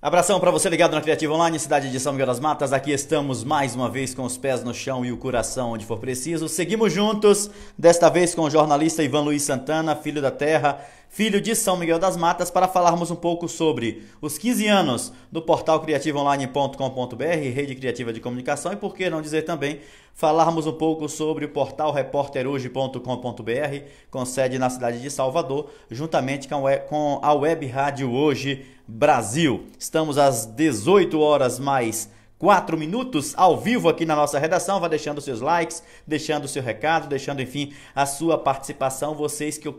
Abração para você ligado na Criativa Online, cidade de São Miguel das Matas. Aqui estamos mais uma vez com os pés no chão e o coração onde for preciso. Seguimos juntos, desta vez com o jornalista Ivan Luiz Santana, filho da terra, filho de São Miguel das Matas, para falarmos um pouco sobre os 15 anos do portal criativaonline.com.br, rede criativa de comunicação, e por que não dizer também, falarmos um pouco sobre o portal repórterhoje.com.br, com sede na cidade de Salvador, juntamente com a Web Rádio Hoje Brasil. Estamos às 18 horas mais 4 minutos ao vivo aqui na nossa redação. Vá deixando seus likes, deixando o seu recado, deixando, enfim, a sua participação. Vocês que,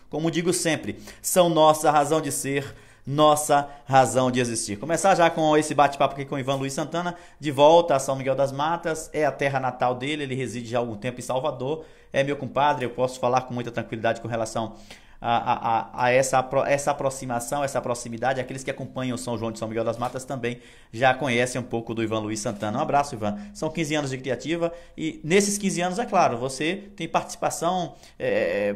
como digo sempre, são nossa razão de ser, nossa razão de existir. Começar já com esse bate-papo aqui com o Ivan Luiz Santana, de volta a São Miguel das Matas, é a terra natal dele, ele reside já há algum tempo em Salvador, é meu compadre, eu posso falar com muita tranquilidade com relação a essa aproximação, essa proximidade. Aqueles que acompanham o São João de São Miguel das Matas também já conhecem um pouco do Ivan Luiz Santana. Um abraço, Ivan. São 15 anos de Criativa e nesses 15 anos, é claro, você tem participação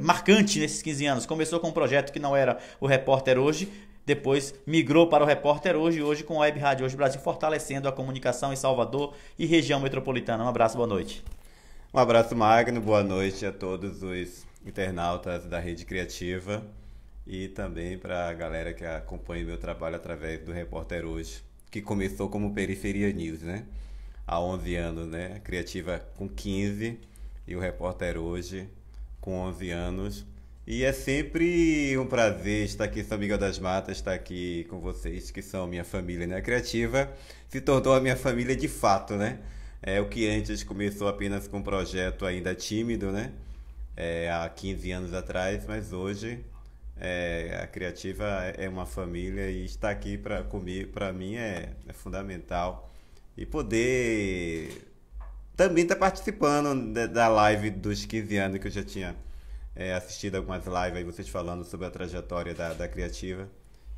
marcante nesses 15 anos. Começou com um projeto que não era o Repórter Hoje, depois migrou para o Repórter Hoje, hoje com a Web Rádio Hoje Brasil, fortalecendo a comunicação em Salvador e região metropolitana. Um abraço, boa noite. Um abraço, Magno, boa noite a todos os internautas da Rede Criativa e também para a galera que acompanha o meu trabalho através do Repórter Hoje, que começou como Periferia News, né? Há 11 anos, né? A Criativa com 15 e o Repórter Hoje com 11 anos. E é sempre um prazer estar aqui em São Miguel das Matas, estar aqui com vocês, que são minha família, né? A Criativa se tornou a minha família de fato, né? É o que antes começou apenas com um projeto ainda tímido, né? Há 15 anos atrás, mas hoje a Criativa é uma família e estar aqui para mim é fundamental. E poder também estar participando da live dos 15 anos, que eu já tinha assistido algumas lives aí, vocês falando sobre a trajetória da Criativa.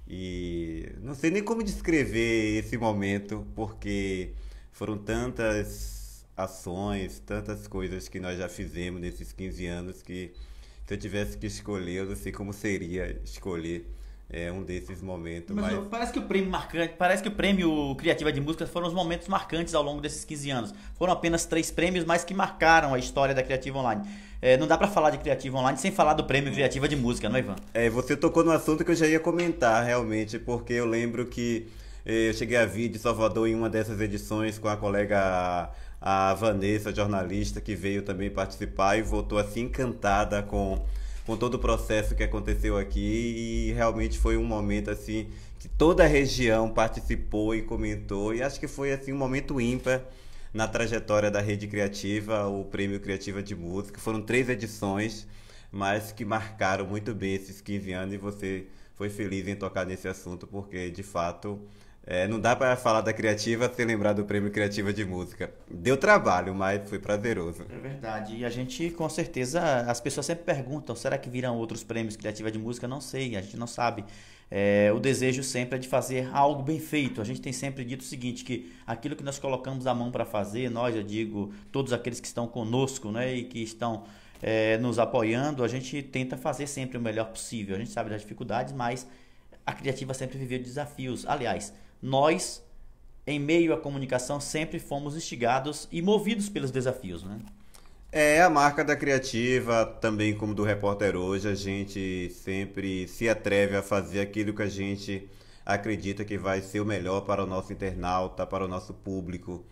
E não sei nem como descrever esse momento, porque foram tantas ações, tantas coisas que nós já fizemos nesses 15 anos que, se eu tivesse que escolher, eu não sei como seria escolher um desses momentos. Mas parece que o prêmio marcante, parece que o prêmio Criativa de Música foram os momentos marcantes ao longo desses 15 anos. Foram apenas 3 prêmios, mas que marcaram a história da Criativa Online. Não dá pra falar de Criativa Online sem falar do prêmio Criativa de Música, não é, Ivan? Você tocou no assunto que eu já ia comentar, realmente, porque eu lembro que eu cheguei a vir de Salvador em uma dessas edições com a colega a Vanessa, jornalista, que veio também participar e voltou assim encantada com todo o processo que aconteceu aqui, e realmente foi um momento assim que toda a região participou e comentou, e acho que foi assim um momento ímpar na trajetória da Rede Criativa, o Prêmio Criativa de Música. Foram 3 edições, mas que marcaram muito bem esses 15 anos, e você foi feliz em tocar nesse assunto, porque de fato não dá para falar da Criativa sem lembrar do Prêmio Criativa de Música. Deu trabalho, mas foi prazeroso. É verdade. E a gente, com certeza, as pessoas sempre perguntam, será que virão outros prêmios Criativa de Música? Não sei, a gente não sabe. O desejo sempre é de fazer algo bem feito. A gente tem sempre dito o seguinte, que aquilo que nós colocamos a mão para fazer, nós, eu digo, todos aqueles que estão conosco, né, e que estão nos apoiando, a gente tenta fazer sempre o melhor possível. A gente sabe das dificuldades, mas a Criativa sempre viveu desafios. Aliás, nós, em meio à comunicação, sempre fomos instigados e movidos pelos desafios, né? A marca da Criativa, também como do Repórter Hoje, a gente sempre se atreve a fazer aquilo que a gente acredita que vai ser o melhor para o nosso internauta, para o nosso público.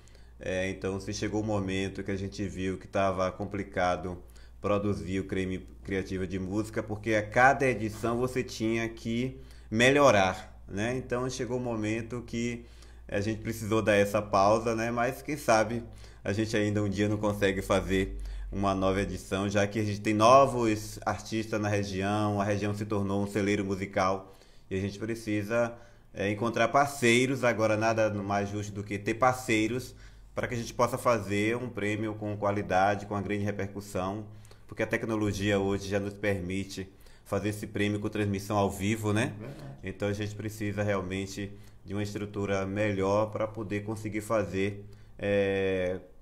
Então, se chegou um momento que a gente viu que estava complicado produzir o Prêmio Criativa de Música, porque a cada edição você tinha que melhorar, né? Então chegou um momento que a gente precisou dar essa pausa, né? Mas quem sabe a gente ainda um dia não consegue fazer uma nova edição, já que a gente tem novos artistas na região, a região se tornou um celeiro musical e a gente precisa encontrar parceiros. Agora nada mais justo do que ter parceiros para que a gente possa fazer um prêmio com qualidade, com uma grande repercussão, porque a tecnologia hoje já nos permite fazer esse prêmio com transmissão ao vivo, né? Então a gente precisa realmente de uma estrutura melhor para poder conseguir fazer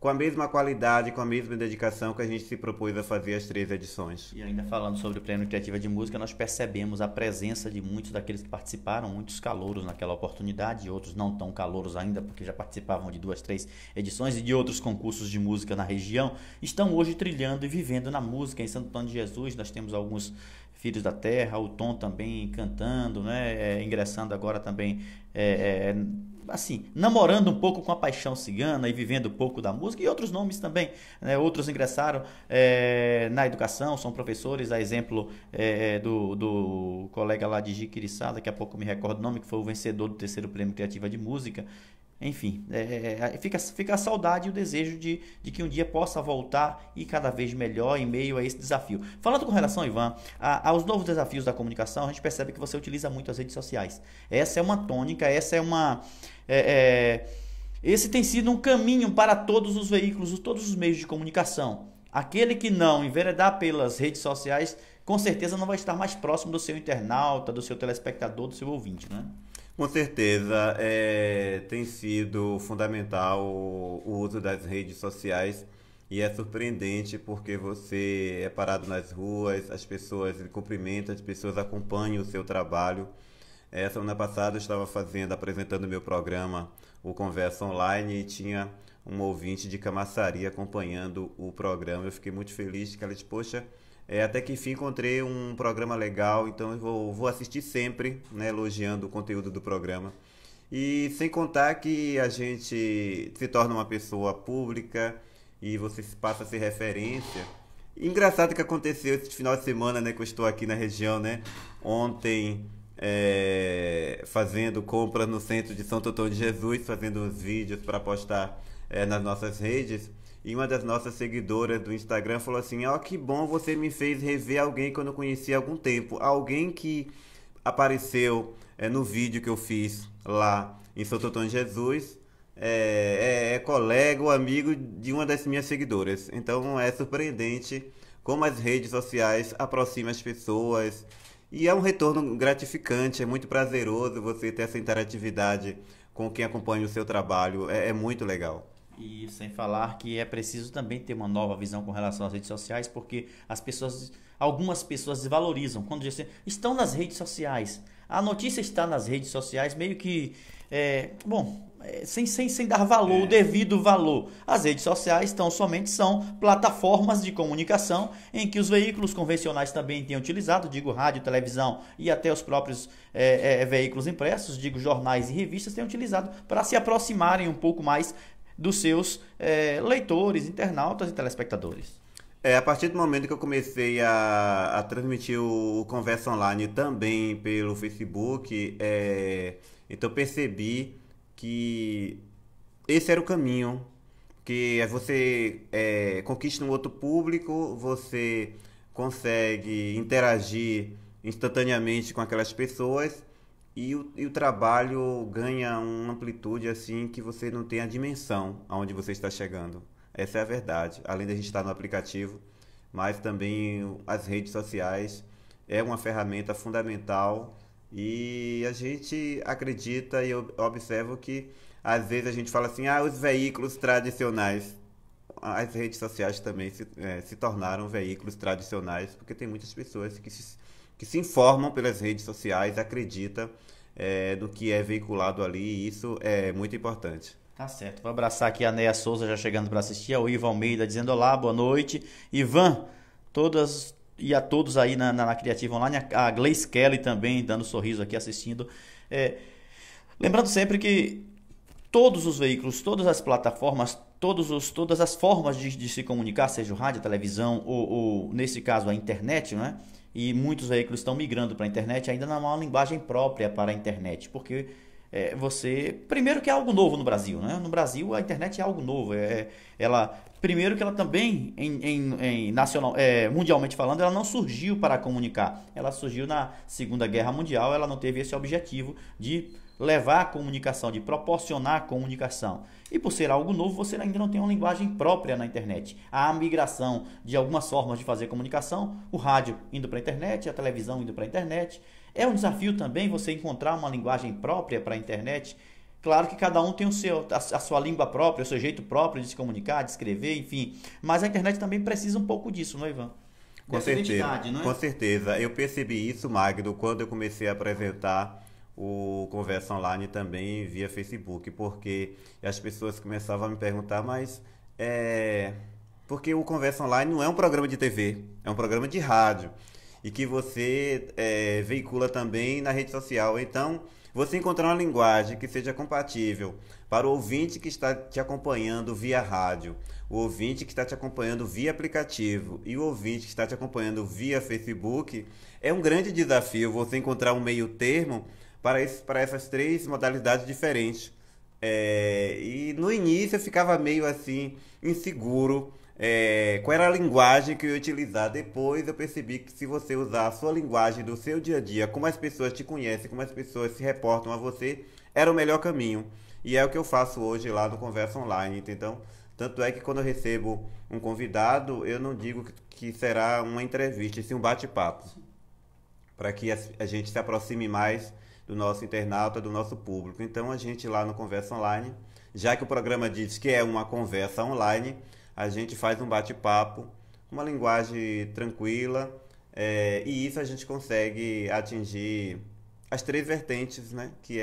com a mesma qualidade, com a mesma dedicação que a gente se propôs a fazer as 3 edições. E ainda falando sobre o Prêmio Criativa de Música, nós percebemos a presença de muitos daqueles que participaram, muitos calouros naquela oportunidade, e outros não tão calouros ainda, porque já participavam de 2, 3 edições e de outros concursos de música na região, estão hoje trilhando e vivendo na música. Em Santo Antônio de Jesus nós temos alguns Filhos da Terra, o Tom também cantando, né? Ingressando agora também, assim, namorando um pouco com a paixão cigana e vivendo um pouco da música, e outros nomes também, né? Outros ingressaram na educação, são professores, a exemplo do colega lá de Jiquiriçá, daqui a pouco me recordo o nome, que foi o vencedor do 3º Prêmio Criativa de Música. Enfim, fica a saudade e o desejo de que um dia possa voltar e cada vez melhor em meio a esse desafio. Falando com relação, Ivan, aos novos desafios da comunicação, a gente percebe que você utiliza muito as redes sociais. Essa é uma tônica, esse tem sido um caminho para todos os veículos, todos os meios de comunicação. Aquele que não enveredar pelas redes sociais, com certeza não vai estar mais próximo do seu internauta, do seu telespectador, do seu ouvinte, né? Com certeza, tem sido fundamental o uso das redes sociais, e é surpreendente porque você é parado nas ruas, as pessoas lhe cumprimentam, as pessoas acompanham o seu trabalho. Semana passada eu estava apresentando meu programa, o Conversa Online, e tinha um ouvinte de Camaçari acompanhando o programa. Eu fiquei muito feliz, que ela disse, poxa, até que enfim encontrei um programa legal, então eu vou assistir sempre, né, elogiando o conteúdo do programa. E sem contar que a gente se torna uma pessoa pública e você passa a ser referência. Engraçado que aconteceu esse final de semana, né, que eu estou aqui na região, né, ontem, fazendo compra no centro de Santo Antônio de Jesus, fazendo os vídeos para postar nas nossas redes. E uma das nossas seguidoras do Instagram falou assim, que bom, você me fez rever alguém que eu não conhecia há algum tempo. Alguém que apareceu no vídeo que eu fiz lá em Santo Antônio de Jesus, colega ou amigo de uma das minhas seguidoras. Então é surpreendente como as redes sociais aproximam as pessoas. E é um retorno gratificante, é muito prazeroso você ter essa interatividade com quem acompanha o seu trabalho. É muito legal. E sem falar que é preciso também ter uma nova visão com relação às redes sociais, porque algumas pessoas desvalorizam quando dizem, estão nas redes sociais. A notícia está nas redes sociais meio que, sem dar valor, o devido valor. As redes sociais são plataformas de comunicação em que os veículos convencionais também têm utilizado, digo rádio, televisão e até os próprios veículos impressos, digo jornais e revistas, têm utilizado para se aproximarem um pouco mais dos seus leitores, internautas e telespectadores. A partir do momento que eu comecei a transmitir o Conversa Online também pelo Facebook, então percebi que esse era o caminho, que você conquista um outro público, você consegue interagir instantaneamente com aquelas pessoas, e o trabalho ganha uma amplitude assim que você não tem a dimensão aonde você está chegando. Essa é a verdade. Além de a gente estar no aplicativo, mas também as redes sociais é uma ferramenta fundamental, e a gente acredita, e eu observo que às vezes a gente fala assim, os veículos tradicionais. As redes sociais também se tornaram veículos tradicionais, porque tem muitas pessoas que se informam pelas redes sociais, acreditam no que é veiculado ali, e isso é muito importante. Tá certo. Vou abraçar aqui a Néia Souza, já chegando para assistir, ao Ivan Almeida dizendo olá, boa noite. Ivan, todas e a todos aí na Criativa Online, a Gleice Kelly também dando sorriso aqui assistindo. Lembrando sempre que todos os veículos, todas as plataformas, todas as formas de se comunicar, seja o rádio, a televisão ou nesse caso a internet, né? E muitos veículos estão migrando para a internet, ainda não há uma linguagem própria para a internet, porque primeiro que é algo novo no Brasil, né? No Brasil a internet é algo novo, primeiro que ela também, mundialmente falando, ela não surgiu para comunicar, ela surgiu na Segunda Guerra Mundial, ela não teve esse objetivo de levar a comunicação, de proporcionar a comunicação. E por ser algo novo, você ainda não tem uma linguagem própria na internet. Há a migração de algumas formas de fazer comunicação, o rádio indo para a internet, a televisão indo para a internet. É um desafio também você encontrar uma linguagem própria para a internet. Claro que cada um tem a sua língua própria, o seu jeito próprio de se comunicar, de escrever, enfim. Mas a internet também precisa um pouco disso, não é, Ivan? Com certeza, Não é? Com certeza. Eu percebi isso, Magno, quando eu comecei a apresentar o Conversa Online também via Facebook, porque as pessoas começavam a me perguntar, mas porque o Conversa Online não é um programa de TV, é um programa de rádio e que você veicula também na rede social. Então, você encontrar uma linguagem que seja compatível para o ouvinte que está te acompanhando via rádio, o ouvinte que está te acompanhando via aplicativo e o ouvinte que está te acompanhando via Facebook, é um grande desafio você encontrar um meio termo para essas três modalidades diferentes. E no início eu ficava meio assim, inseguro, qual era a linguagem que eu ia utilizar. Depois eu percebi que se você usar a sua linguagem do seu dia a dia, como as pessoas te conhecem, como as pessoas se reportam a você, era o melhor caminho. E é o que eu faço hoje lá no Conversa Online. Então, tanto é que quando eu recebo um convidado, eu não digo que será uma entrevista, e sim um bate-papo, para que a gente se aproxime mais do nosso internauta, do nosso público. Então, a gente lá no Conversa Online, já que o programa diz que é uma conversa online, a gente faz um bate-papo, uma linguagem tranquila, e isso a gente consegue atingir as três vertentes, né? Que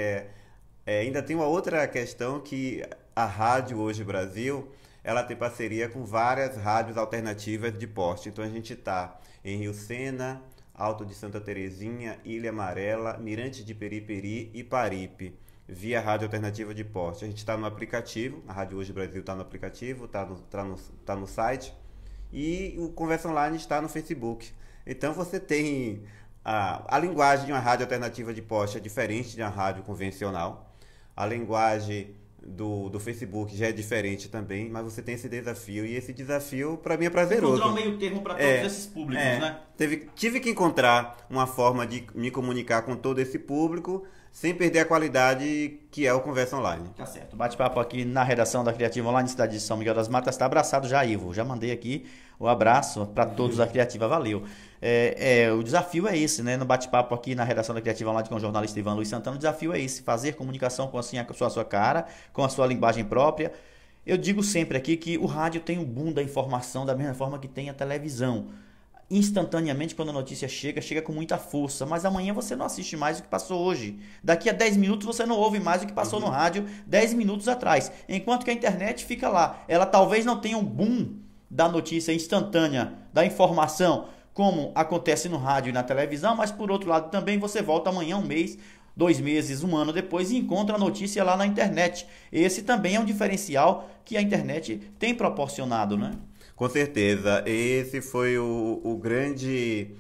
ainda tem uma outra questão, que a rádio hoje Brasil, ela tem parceria com várias rádios alternativas de porte. Então a gente está em Rio Sena, Alto de Santa Terezinha, Ilha Amarela, Mirante de Periperi e Paripe, via rádio alternativa de porte. A gente está no aplicativo, a Rádio Hoje Brasil está no aplicativo, está no site, e o Conversa Online está no Facebook. Então você tem a linguagem de uma rádio alternativa de porte é diferente de uma rádio convencional. A linguagem do Facebook já é diferente também, mas você tem esse desafio, e esse desafio para mim é prazeroso. Encontrar um meio termo para todos esses públicos, né? Tive que encontrar uma forma de me comunicar com todo esse público sem perder a qualidade que é o Conversa Online. Tá certo. Bate-papo aqui na redação da Criativa Online, cidade de São Miguel das Matas. Está abraçado já, Ivo. Já mandei aqui o abraço para todos da Criativa. Valeu. O desafio é esse, né? No bate-papo aqui na redação da Criativa Online com o jornalista Ivan Luiz Santana, o desafio é esse: fazer comunicação com assim, a sua cara, com a sua linguagem própria. Eu digo sempre aqui que o rádio tem o boom da informação da mesma forma que tem a televisão. Instantaneamente, quando a notícia chega com muita força, mas amanhã você não assiste mais o que passou hoje. Daqui a 10 minutos você não ouve mais o que passou no rádio 10 minutos atrás. Enquanto que a internet fica lá. Ela talvez não tenha um boom da notícia instantânea, da informação, como acontece no rádio e na televisão, mas por outro lado também você volta amanhã, um mês, 2 meses, um ano depois, e encontra a notícia lá na internet. Esse também é um diferencial que a internet tem proporcionado, né? Com certeza, esse foi o grande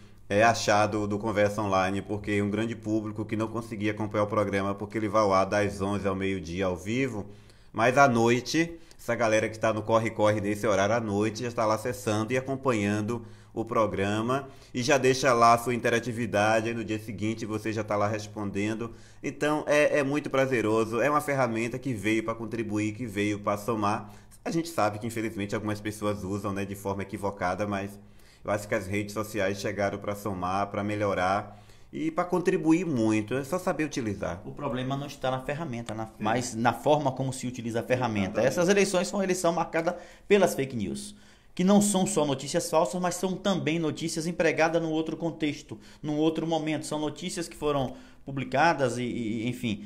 achado do Conversa Online, porque um grande público que não conseguia acompanhar o programa, porque ele vai ao ar das 11 ao meio-dia ao vivo, mas à noite, essa galera que está no corre-corre nesse horário à noite já está lá acessando e acompanhando o programa, e já deixa lá a sua interatividade, aí no dia seguinte você já está lá respondendo. Então é muito prazeroso, é uma ferramenta que veio para contribuir, que veio para somar. A gente sabe que infelizmente algumas pessoas usam, né, de forma equivocada, mas eu acho que as redes sociais chegaram para somar, para melhorar e para contribuir muito. É só saber utilizar. O problema não está na ferramenta, mas na forma como se utiliza a ferramenta. Essas eleições são uma eleição marcada pelas fake news, que não são só notícias falsas, mas são também notícias empregadas num outro contexto, num outro momento. São notícias que foram publicadas enfim,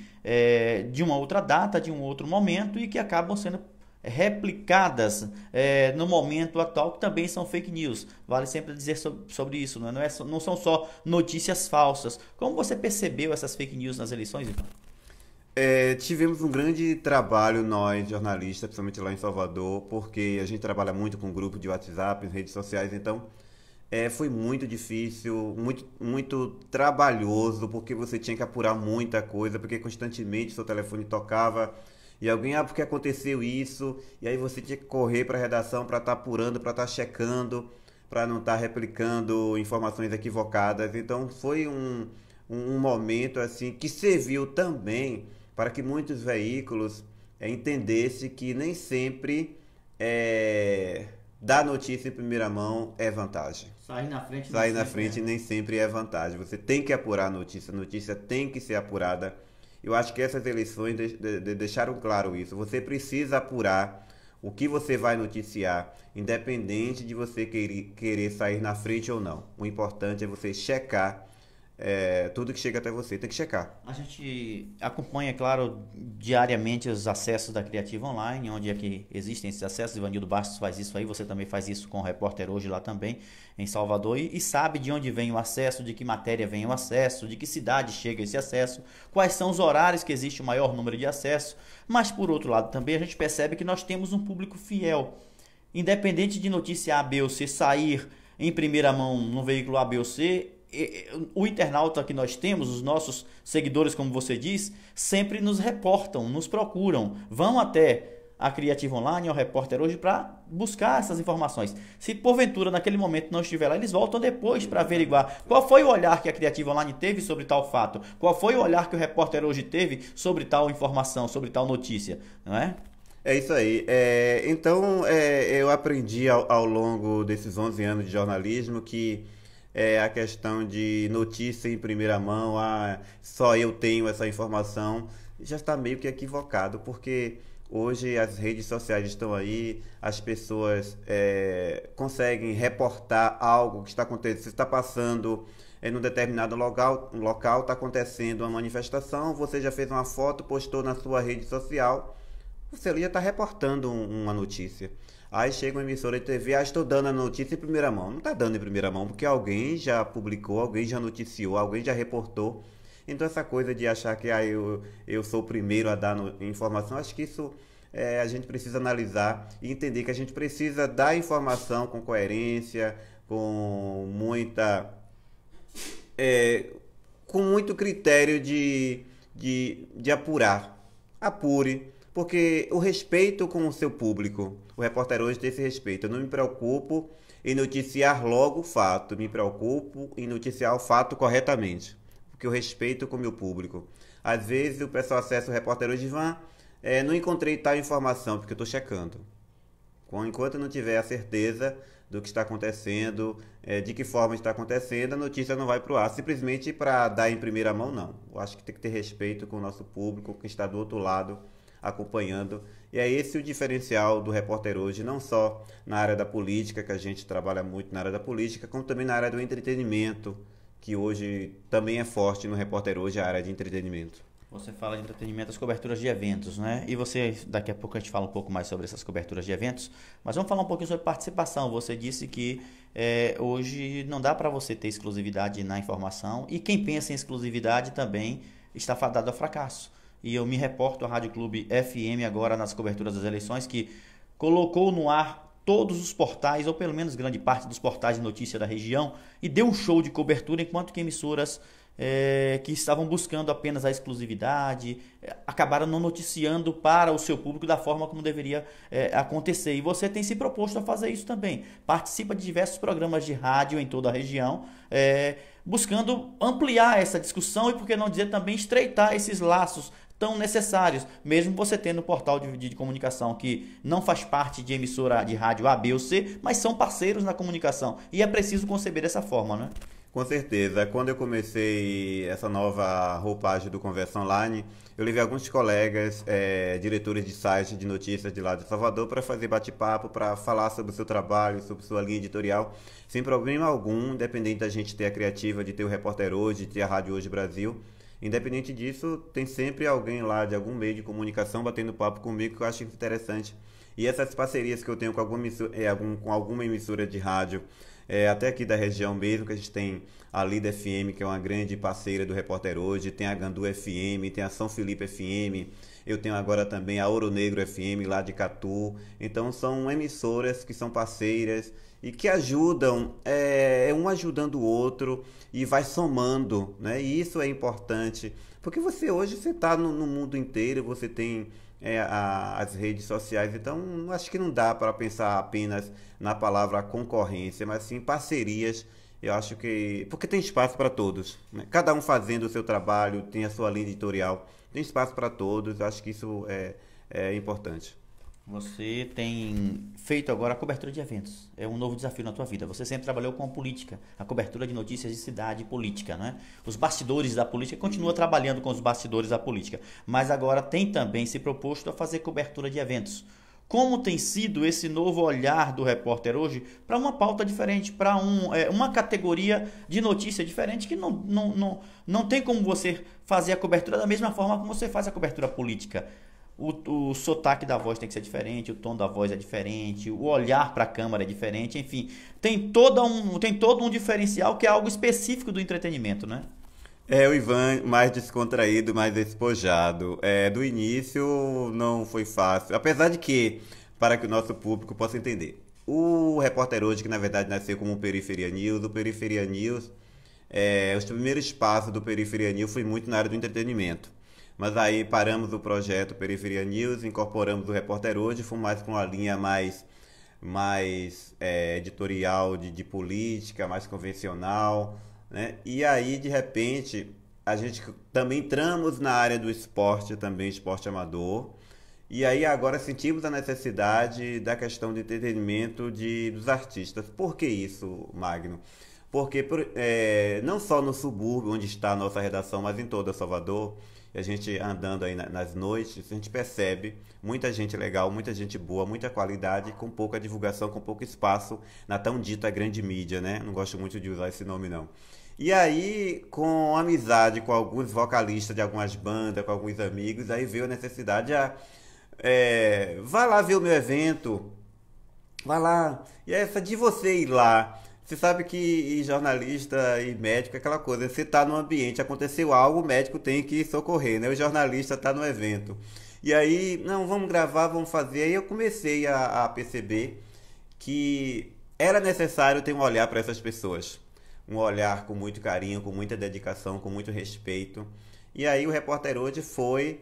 de uma outra data, de um outro momento, e que acabam sendo replicadas no momento atual, que também são fake news. Vale sempre dizer sobre isso, não são só notícias falsas. Como você percebeu essas fake news nas eleições, Ivan? Tivemos um grande trabalho, nós jornalistas, principalmente lá em Salvador, porque a gente trabalha muito com grupo de WhatsApp, redes sociais, então foi muito difícil, muito, muito trabalhoso, porque você tinha que apurar muita coisa, porque constantemente seu telefone tocava e alguém, porque aconteceu isso, e aí você tinha que correr para a redação para estar apurando, para estar checando, para não estar replicando informações equivocadas. Então foi um momento assim que serviu também para que muitos veículos entendessem que nem sempre dar notícia em primeira mão é vantagem. Sair na frente, nem sempre é vantagem. Você tem que apurar a notícia tem que ser apurada. Eu acho que essas eleições deixaram claro isso. Você precisa apurar o que você vai noticiar, independente de você querer sair na frente ou não. O importante é você checar tudo que chega até você, tem que checar. A gente acompanha, claro, diariamente os acessos da Criativa Online, onde é que existem esses acessos. Ivanildo Bastos faz isso aí, você também faz isso com o Repórter Hoje lá também, em Salvador, e sabe de onde vem o acesso, de que matéria vem o acesso, de que cidade chega esse acesso, quais são os horários que existe o maior número de acessos. Mas, por outro lado, também a gente percebe que nós temos um público fiel. Independente de notícia A, B ou C sair em primeira mão no veículo A, B ou C, o internauta que nós temos, os nossos seguidores, como você diz, sempre nos reportam, nos procuram, vão até a Criativa Online, ao Repórter Hoje, para buscar essas informações. Se porventura naquele momento não estiver lá, eles voltam depois para averiguar qual foi o olhar que a Criativa Online teve sobre tal fato, qual foi o olhar que o Repórter Hoje teve sobre tal informação, sobre tal notícia, não é? É isso aí. Então, eu aprendi ao longo desses 11 anos de jornalismo que a questão de notícia em primeira mão, só eu tenho essa informação, já está meio que equivocado, porque hoje as redes sociais estão aí, as pessoas conseguem reportar algo que está acontecendo, está passando num determinado local está acontecendo uma manifestação, você já fez uma foto, postou na sua rede social, você ali já está reportando uma notícia. Aí chega uma emissora de TV, estou dando a notícia em primeira mão. Não está dando em primeira mão, porque alguém já publicou, alguém já noticiou, alguém já reportou. Então essa coisa de achar que eu sou o primeiro a dar informação, acho que isso a gente precisa analisar e entender que a gente precisa dar informação com coerência, com muito critério de apurar. Apure. Porque o respeito com o seu público, o Repórter Hoje tem esse respeito. Eu não me preocupo em noticiar logo o fato, me preocupo em noticiar o fato corretamente. Porque eu respeito com o meu público. Às vezes o pessoal acessa o Repórter Hoje e não encontrei tal informação, porque eu estou checando. Enquanto eu não tiver a certeza do que está acontecendo, de que forma está acontecendo, a notícia não vai para o ar. Simplesmente para dar em primeira mão, não. Eu acho que tem que ter respeito com o nosso público, que está do outro lado, acompanhando. E é esse o diferencial do Repórter Hoje, não só na área da política, que a gente trabalha muito na área da política, como também na área do entretenimento, que hoje também é forte no Repórter Hoje, a área de entretenimento. Você fala de entretenimento, as coberturas de eventos, né? E você, daqui a pouco a gente fala um pouco mais sobre essas coberturas de eventos, mas vamos falar um pouquinho sobre participação. Você disse que hoje não dá para você ter exclusividade na informação, e quem pensa em exclusividade também está fadado ao fracasso. E eu me reporto à Rádio Clube FM agora nas coberturas das eleições, que colocou no ar todos os portais, ou pelo menos grande parte dos portais de notícia da região, e deu um show de cobertura, enquanto que emissoras que estavam buscando apenas a exclusividade acabaram não noticiando para o seu público da forma como deveria acontecer. E você tem se proposto a fazer isso também. Participa de diversos programas de rádio em toda a região, buscando ampliar essa discussão e, por que não dizer, também estreitar esses laços tão necessários, mesmo você tendo um portal de comunicação que não faz parte de emissora de rádio A, B ou C, mas são parceiros na comunicação, e é preciso conceber dessa forma, né? Com certeza. Quando eu comecei essa nova roupagem do Conversa Online, eu levei alguns colegas, diretores de sites de notícias de lá de Salvador, para fazer bate-papo, para falar sobre o seu trabalho, sobre sua linha editorial, sem problema algum, independente da gente ter a Criativa, de ter o Repórter Hoje, de ter a Rádio Hoje Brasil. Independente disso, tem sempre alguém lá de algum meio de comunicação batendo papo comigo, que eu acho interessante. E essas parcerias que eu tenho com alguma emissora de rádio, até aqui da região mesmo, que a gente tem a Lida FM, que é uma grande parceira do Repórter Hoje, tem a Gandu FM, tem a São Felipe FM, eu tenho agora também a Ouro Negro FM lá de Catu. Então são emissoras que são parceiras e que ajudam, um ajudando o outro e vai somando, né? E isso é importante, porque hoje você está no mundo inteiro, você tem as redes sociais, então acho que não dá para pensar apenas na palavra concorrência, mas sim parcerias. Eu acho que, porque tem espaço para todos, né? Cada um fazendo o seu trabalho, tem a sua linha editorial, tem espaço para todos, acho que isso é importante. Você tem feito agora a cobertura de eventos. É um novo desafio na tua vida. Você sempre trabalhou com a política, a cobertura de notícias de cidade e política, né? Os bastidores da política, continua trabalhando com os bastidores da política, mas agora tem também se proposto a fazer cobertura de eventos. Como tem sido esse novo olhar do repórter hoje para uma pauta diferente, para uma categoria de notícia diferente que não tem como você fazer a cobertura da mesma forma como você faz a cobertura política. O sotaque da voz tem que ser diferente, o tom da voz é diferente, o olhar para a câmera é diferente, enfim, tem todo um diferencial que é algo específico do entretenimento, né? É, o Ivan mais descontraído, mais despojado. Do início não foi fácil, apesar de que, para que o nosso público possa entender, o Repórter Hoje, que na verdade nasceu como Periferia News, o Periferia News, os primeiros passos do Periferia News foi muito na área do entretenimento. Mas aí paramos o projeto Periferia News, incorporamos o Repórter Hoje, fomos mais com uma linha mais editorial de política, mais convencional, né? E aí, de repente, a gente também entramos na área do esporte, também esporte amador. E aí agora sentimos a necessidade da questão de entretenimento dos artistas. Por que isso, Magno? Porque não só no subúrbio, onde está a nossa redação, mas em toda Salvador, a gente andando aí nas noites, a gente percebe muita gente legal, muita gente boa, muita qualidade, com pouca divulgação, com pouco espaço na tão dita grande mídia, né? Não gosto muito de usar esse nome, não. E aí, com amizade com alguns vocalistas de algumas bandas, com alguns amigos, aí veio a necessidade vai lá ver o meu evento, vai lá. E essa de você ir lá. Você sabe que jornalista e médico é aquela coisa, você está no ambiente, aconteceu algo, o médico tem que socorrer, né? O jornalista está no evento. E aí, não, vamos gravar, vamos fazer. Aí eu comecei a perceber que era necessário ter um olhar para essas pessoas. Um olhar com muito carinho, com muita dedicação, com muito respeito. E aí o Repórter Hoje foi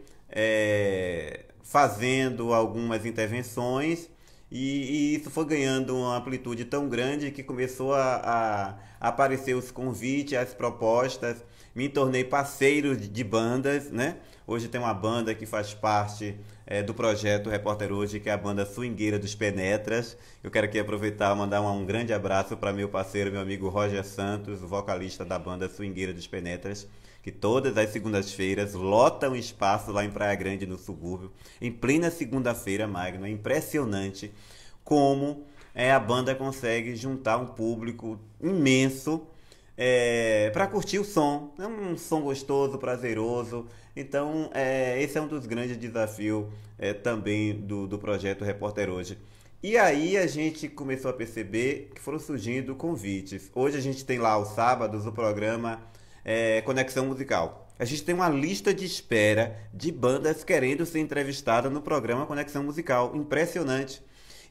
fazendo algumas intervenções. E isso foi ganhando uma amplitude tão grande que começou a aparecer os convites, as propostas. Me tornei parceiro de bandas, né? Hoje tem uma banda que faz parte do projeto Repórter Hoje, que é a banda Swingueira dos Penetras. Eu quero aqui aproveitar e mandar um grande abraço para meu parceiro, meu amigo Roger Santos, o vocalista da banda Swingueira dos Penetras, que todas as segundas-feiras lota um espaço lá em Praia Grande, no subúrbio, em plena segunda-feira, Magno. É impressionante como a banda consegue juntar um público imenso para curtir o som. É um som gostoso, prazeroso. Então, esse é um dos grandes desafios também do projeto Repórter Hoje. E aí a gente começou a perceber que foram surgindo convites. Hoje a gente tem lá aos sábados o programa Conexão Musical. A gente tem uma lista de espera de bandas querendo ser entrevistadas no programa Conexão Musical. Impressionante.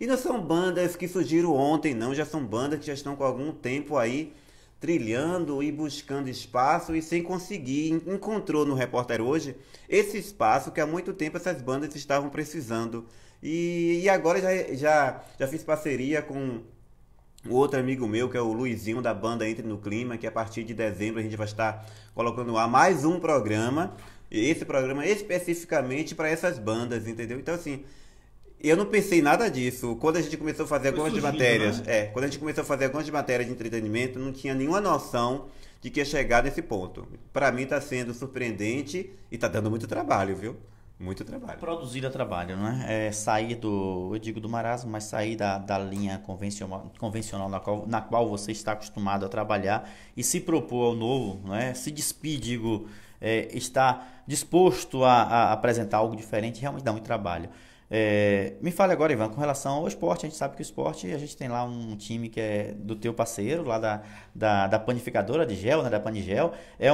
E não são bandas que surgiram ontem, não. Já são bandas que já estão com algum tempo aí trilhando e buscando espaço e sem conseguir. Encontrou no Repórter Hoje esse espaço que há muito tempo essas bandas estavam precisando. E agora já fiz parceria com o outro amigo meu, que é o Luizinho, da banda Entre no Clima, que a partir de dezembro a gente vai estar colocando no ar mais um programa. Esse programa especificamente para essas bandas, entendeu? Então, assim, eu não pensei nada disso. Quando a gente começou a fazer algumas matérias, né? Quando a gente começou a fazer algumas matérias de entretenimento, não tinha nenhuma noção de que ia chegar nesse ponto. Para mim está sendo surpreendente e está dando muito trabalho, viu? Muito trabalho. Produzir é trabalho, né? Sair eu digo do marasmo, mas sair da linha convencional na qual você está acostumado a trabalhar e se propor ao novo, né? Se despir, estar disposto a apresentar algo diferente, realmente dá muito trabalho. Me fale agora, Ivan, com relação ao esporte. A gente sabe que o esporte, a gente tem lá um time que é do teu parceiro, lá da panificadora de gel, né, da Panigel. É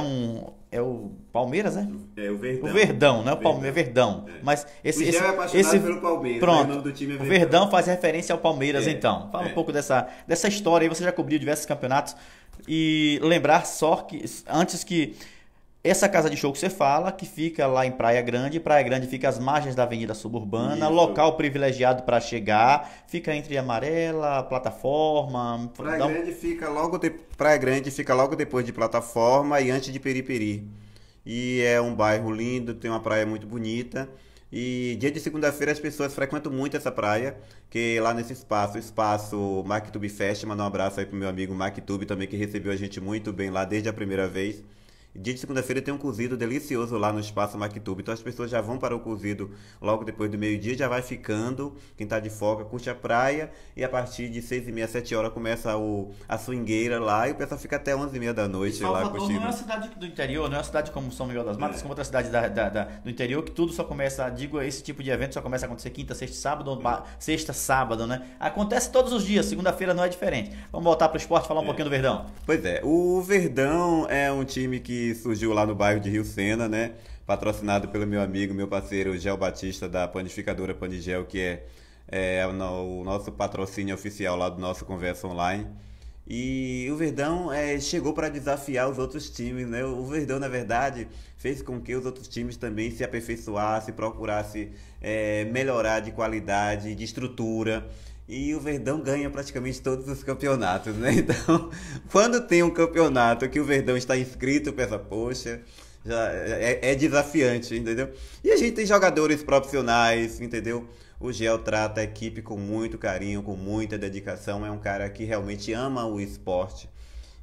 o Palmeiras, né? É o Verdão. O Verdão, não é o Palmeiras, é Verdão. Mas o gel é apaixonado pelo Palmeiras. Pronto, o nome do time é Verdão. O Verdão faz referência ao Palmeiras, então. Fala um pouco dessa história aí. Você já cobriu diversos campeonatos. E lembrar só que, antes que... Essa casa de show que você fala, que fica lá em Praia Grande fica às margens da Avenida Suburbana, isso. Local privilegiado para chegar, fica entre Amarela, Plataforma... Praia Grande fica logo depois de Plataforma e antes de Periperi. E é um bairro lindo, tem uma praia muito bonita. E dia de segunda-feira as pessoas frequentam muito essa praia, que lá nesse espaço, o espaço Mactube Fest, mandar um abraço aí pro meu amigo Mactube também, que recebeu a gente muito bem lá desde a primeira vez. Dia de segunda-feira tem um cozido delicioso lá no espaço Mactube. Então as pessoas já vão para o cozido logo depois do meio-dia, já vai ficando. Quem tá de folga curte a praia. E a partir de 6h30, 7 horas começa a swingueira lá. E o pessoal fica até 11h30 da noite lá Salvador curtindo. não é uma cidade do interior, não é uma cidade como São Miguel das Matas, como outra cidade do interior, que tudo só começa, digo, esse tipo de evento só começa a acontecer quinta, sexta, sábado, sexta, sábado, né? Acontece todos os dias, segunda-feira não é diferente. Vamos voltar pro esporte, falar um pouquinho do Verdão. Pois é, o Verdão é um time que surgiu lá no bairro de Rio Sena, né? Patrocinado pelo meu amigo, meu parceiro Gel Batista, da panificadora Panigel, que é o nosso patrocínio oficial lá do nosso Conversa Online. E o Verdão chegou para desafiar os outros times, né? O Verdão, na verdade, fez com que os outros times também se aperfeiçoassem, procurassem melhorar de qualidade, de estrutura. E o Verdão ganha praticamente todos os campeonatos, né? Então, quando tem um campeonato que o Verdão está inscrito, pensa, poxa, já é desafiante, entendeu? E a gente tem jogadores profissionais, entendeu? O Gel trata a equipe com muito carinho, com muita dedicação. É um cara que realmente ama o esporte.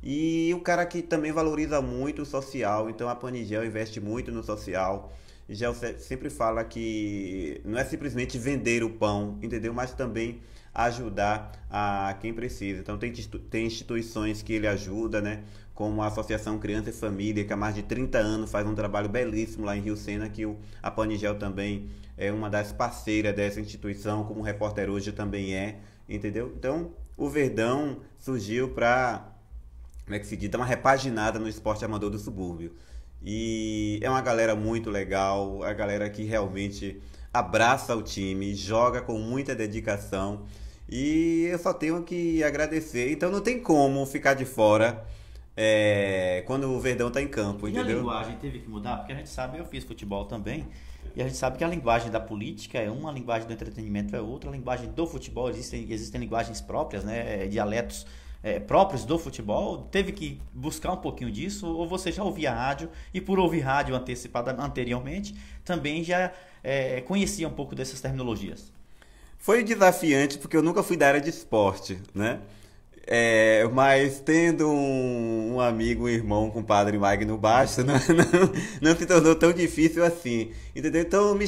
E um cara que também valoriza muito o social. Então a Panigel investe muito no social. E Gel sempre fala que não é simplesmente vender o pão, entendeu? Mas também ajudar a quem precisa. Então tem instituições que ele ajuda, né? Como a Associação Criança e Família, que há mais de 30 anos faz um trabalho belíssimo lá em Rio Sena, que a Panigel também é uma das parceiras dessa instituição, como o Repórter Hoje também entendeu? Então, o Verdão surgiu para, como é que se diz, dar uma repaginada no esporte amador do subúrbio. E é uma galera muito legal, a galera que realmente abraça o time, joga com muita dedicação. E eu só tenho que agradecer. Então não tem como ficar de fora quando o Verdão tá em campo, entendeu? E a linguagem teve que mudar? Porque a gente sabe, eu fiz futebol também, e a gente sabe que a linguagem da política é uma, a linguagem do entretenimento é outra, a linguagem do futebol, existem linguagens próprias, né, dialetos próprios do futebol. Teve que buscar um pouquinho disso, ou você já ouvia rádio, e por ouvir rádio anteriormente, também já conhecia um pouco dessas terminologias? Foi desafiante porque eu nunca fui da área de esporte, né? Mas tendo um amigo, um irmão com o padre Magno Basto, não se tornou tão difícil assim, entendeu? Então eu me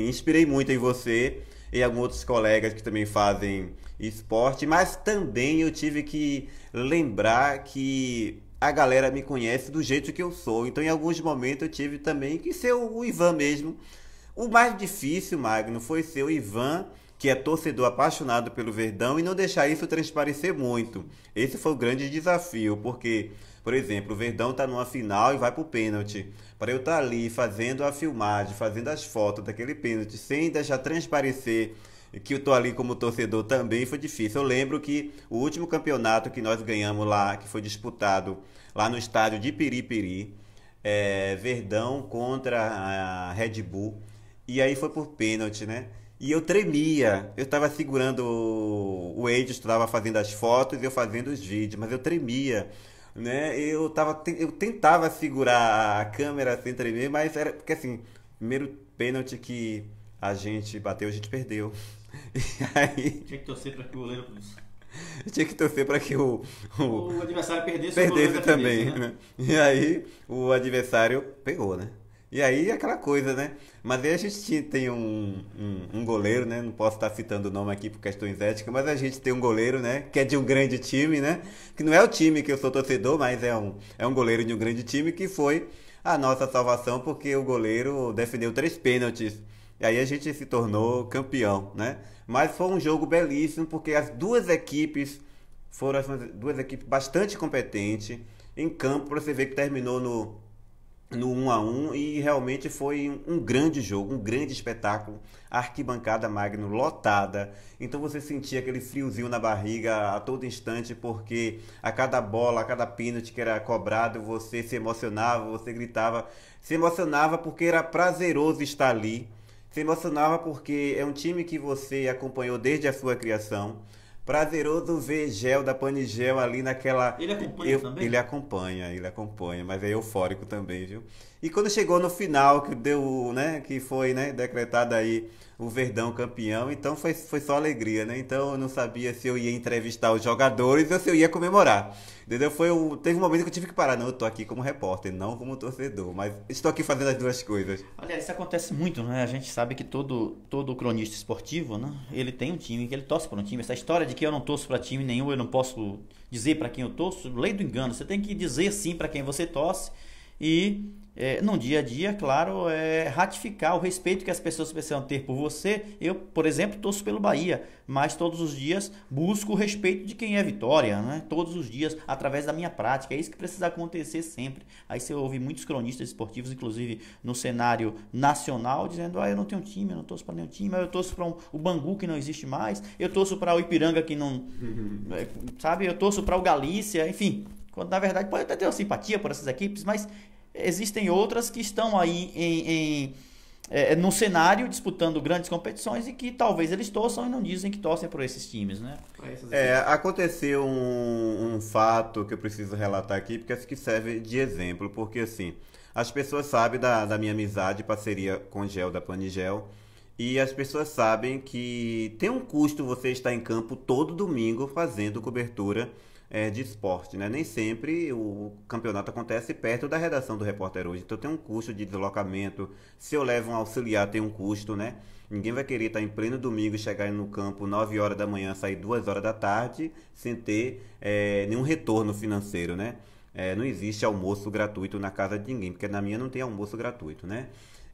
inspirei muito em você e alguns outros colegas que também fazem esporte, mas também eu tive que lembrar que a galera me conhece do jeito que eu sou, então em alguns momentos eu tive também que ser o Ivan mesmo. O mais difícil, Magno, foi ser o Ivan, que é torcedor apaixonado pelo Verdão, e não deixar isso transparecer muito. Esse foi o grande desafio, porque, por exemplo, o Verdão está numa final e vai pro pênalti. Para eu estar ali fazendo a filmagem, fazendo as fotos daquele pênalti, sem deixar transparecer que eu tô ali como torcedor, também foi difícil. Eu lembro que o último campeonato que nós ganhamos lá, que foi disputado lá no estádio de Piripiri, Verdão contra a Red Bull, e aí foi por pênalti, né? E eu tremia, eu estava segurando o Edson, estava fazendo as fotos e eu fazendo os vídeos, mas eu tremia, né? Eu tentava segurar a câmera sem tremer, mas era porque assim, primeiro pênalti que a gente bateu, a gente perdeu. E aí Tinha que torcer para que o goleiro tinha que torcer para que o adversário perdesse também, né? E aí o adversário pegou, né? E aí aquela coisa, né? Mas aí a gente tem um goleiro, né? Não posso estar citando o nome aqui por questões éticas, mas a gente tem um goleiro, né? Que é de um grande time, né? Que não é o time que eu sou torcedor, mas é um goleiro de um grande time, que foi a nossa salvação, porque o goleiro defendeu 3 pênaltis. E aí a gente se tornou campeão, né? Mas foi um jogo belíssimo, porque as duas equipes foram duas equipes bastante competentes em campo, para você ver que terminou no 1-1, e realmente foi um grande jogo, um grande espetáculo. A arquibancada, Magno, lotada, então você sentia aquele friozinho na barriga a todo instante, porque a cada bola, a cada pênalti que era cobrado, você se emocionava, você gritava, se emocionava porque era prazeroso estar ali, se emocionava porque é um time que você acompanhou desde a sua criação. Prazeroso ver Gel da Panigel ali naquela... Ele acompanha também? Ele acompanha, mas é eufórico também, viu? E quando chegou no final, que deu, né, que foi, né, decretado aí o Verdão campeão, então foi só alegria, né? Então eu não sabia se eu ia entrevistar os jogadores ou se eu ia comemorar. Entendeu? Teve um momento que eu tive que parar. Não, eu tô aqui como repórter, não como torcedor, mas estou aqui fazendo as duas coisas. Aliás, isso acontece muito, né? A gente sabe que todo cronista esportivo, né? Ele tem um time, que ele torce para um time. Essa história de que eu não torço para time nenhum, eu não posso dizer para quem eu torço, lei do engano. Você tem que dizer sim para quem você torce e no dia a dia, claro, ratificar o respeito que as pessoas precisam ter por você. Eu, por exemplo, torço pelo Bahia, mas todos os dias busco o respeito de quem é Vitória, né? Todos os dias, através da minha prática. É isso que precisa acontecer sempre. Aí você ouve muitos cronistas esportivos, inclusive no cenário nacional, dizendo: eu não tenho time, eu não torço para nenhum time, eu torço para o Bangu, que não existe mais, eu torço para o Ipiranga, que não... sabe? Eu torço para o Galícia, enfim. Quando, na verdade, pode até ter uma simpatia por essas equipes, mas existem outras que estão aí no cenário disputando grandes competições e que talvez eles torçam e não dizem que torcem por esses times, né? Aconteceu um fato que eu preciso relatar aqui, porque acho que serve de exemplo, porque assim, as pessoas sabem da minha amizade, parceria com o Gel da Planigel, e as pessoas sabem que tem um custo você estar em campo todo domingo fazendo cobertura de esporte, né? Nem sempre o campeonato acontece perto da redação do Repórter Hoje, então tem um custo de deslocamento. Se eu levo um auxiliar, tem um custo, né? Ninguém vai querer estar em pleno domingo e chegar no campo 9 horas da manhã, sair 2 horas da tarde sem ter nenhum retorno financeiro, né? Não existe almoço gratuito na casa de ninguém, porque na minha não tem almoço gratuito, né?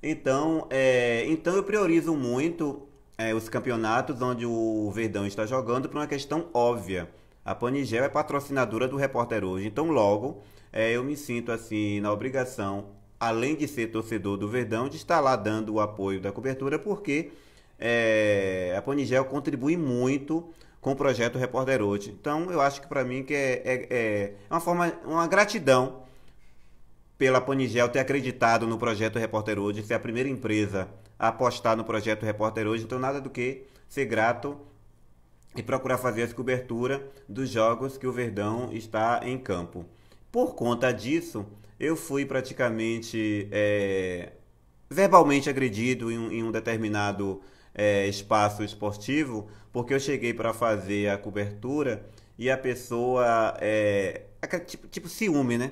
Então eu priorizo muito os campeonatos onde o Verdão está jogando por uma questão óbvia. A Planigel é patrocinadora do Repórter Hoje, então logo eu me sinto assim na obrigação, além de ser torcedor do Verdão, de estar lá dando o apoio da cobertura, porque a Planigel contribui muito com o projeto Repórter Hoje. Então eu acho que para mim que é uma gratidão pela Planigel ter acreditado no projeto Repórter Hoje, ser a primeira empresa a apostar no projeto Repórter Hoje, então nada do que ser grato e procurar fazer as coberturas dos jogos que o Verdão está em campo. Por conta disso, eu fui praticamente verbalmente agredido em um determinado espaço esportivo, porque eu cheguei para fazer a cobertura e a pessoa, tipo ciúme, né?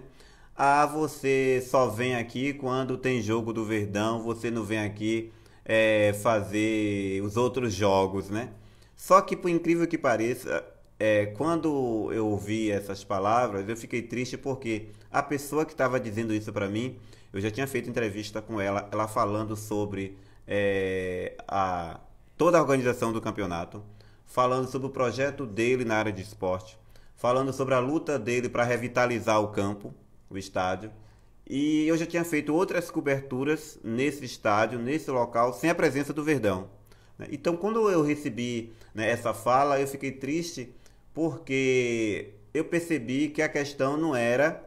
Você só vem aqui quando tem jogo do Verdão, você não vem aqui fazer os outros jogos, né? Só que, por incrível que pareça, quando eu ouvi essas palavras, eu fiquei triste porque a pessoa que estava dizendo isso para mim, eu já tinha feito entrevista com ela falando sobre toda a organização do campeonato, falando sobre o projeto dele na área de esporte, falando sobre a luta dele para revitalizar o campo, o estádio, e eu já tinha feito outras coberturas nesse estádio, nesse local, sem a presença do Verdão. Então, quando eu recebi essa fala, eu fiquei triste porque eu percebi que a questão não era